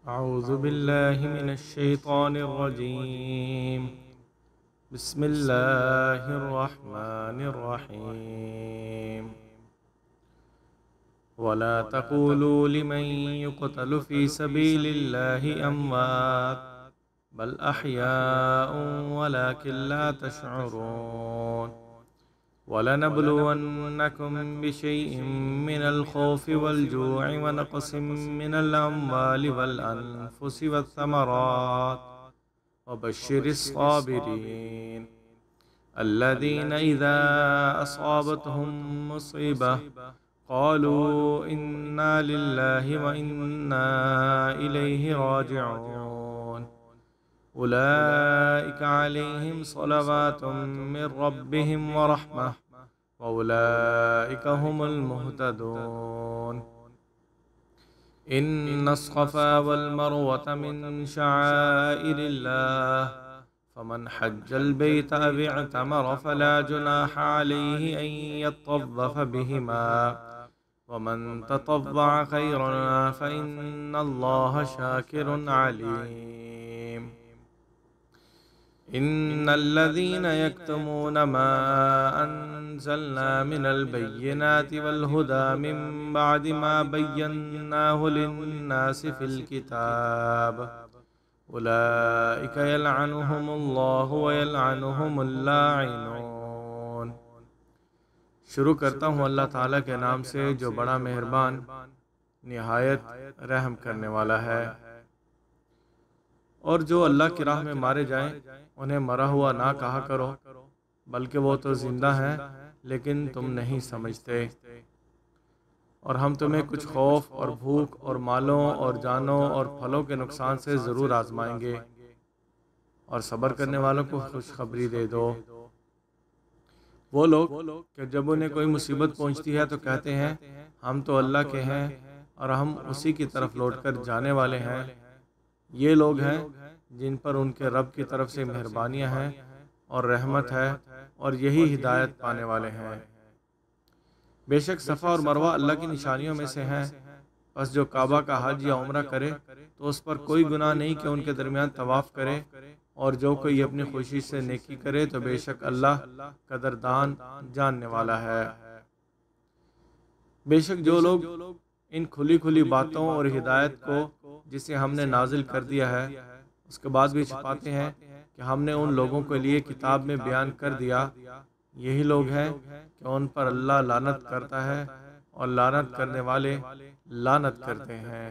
أعوذ بالله من الشيطان الرجيم. بسم الله الرحمن الرحيم. ولا تقولوا لمن يقتل في سبيل الله أموات بل أحياء ولكن لا تشعرون. ولنبلونكم بشيء من الخوف والجوع ونقص من الأموال والأنفس والثمرات وبشر الصابرين الذين إذا أصابتهم مصيبة قالوا إنا لله وإنا إليه راجعون. أولئك عليهم صلوات من ربهم ورحمة وأولئك هم المهتدون. إن الصفا والمروة من شعائر الله فمن حج البيت أو اعتمر فلا جناح عليه أن يطوف بهما ومن تطوع خيرا فإن الله شاكر عليم. إن الذين يكتمون ما أنزلنا من البينات والهدى من بعد ما بيناه للناس في الكتاب أولئك يلعنهم الله ويلعنهم اللاعنون. شروع کرتا ہوں اللہ تعالیٰ کے نام سے جو بڑا مہربان نہایت رحم کرنے والا ہے. اور جو اللہ کی راہ میں مارے جائیں انہیں مرا ہوا نہ کہا کرو بلکہ وہ تو زندہ ہیں لیکن تم نہیں سمجھتے. اور ہم تمہیں کچھ خوف اور بھوک اور مالوں اور جانوں اور پھلوں کے نقصان سے ضرور آزمائیں گے اور صبر کرنے والوں کو خوشخبری دے دو. وہ لوگ کہ جب انہیں کوئی مصیبت پہنچتی ہے تو کہتے ہیں ہم تو اللہ کے ہیں اور ہم اسی کی طرف لوٹ کر جانے والے ہیں. یہ لوگ ہیں جن پر ان کے رب کی طرف سے مہربانیاں ہیں اور رحمت ہے اور یہی ہدایت پانے والے ہیں. بے شک صفا اور مروہ اللہ کی نشانیوں میں سے ہیں. پس جو کعبہ کا حج یا عمرہ کرے تو اس پر کوئی گناہ نہیں کہ ان کے درمیان طواف کرے، اور جو کوئی اپنی خوشی سے نیکی کرے تو بے شک اللہ قدردان جاننے والا ہے. بے شک جو لوگ ان کھلی کھلی باتوں اور ہدایت کو جسے ہم نے نازل کر دیا ہے اس کے بعد بھی چھپاتے ہیں کہ ہم نے ان لوگوں کے لیے کتاب میں بیان کر دیا، یہی لوگ ہیں کہ ان پر اللہ لعنت کرتا ہے اور لعنت کرنے والے لعنت کرتے ہیں.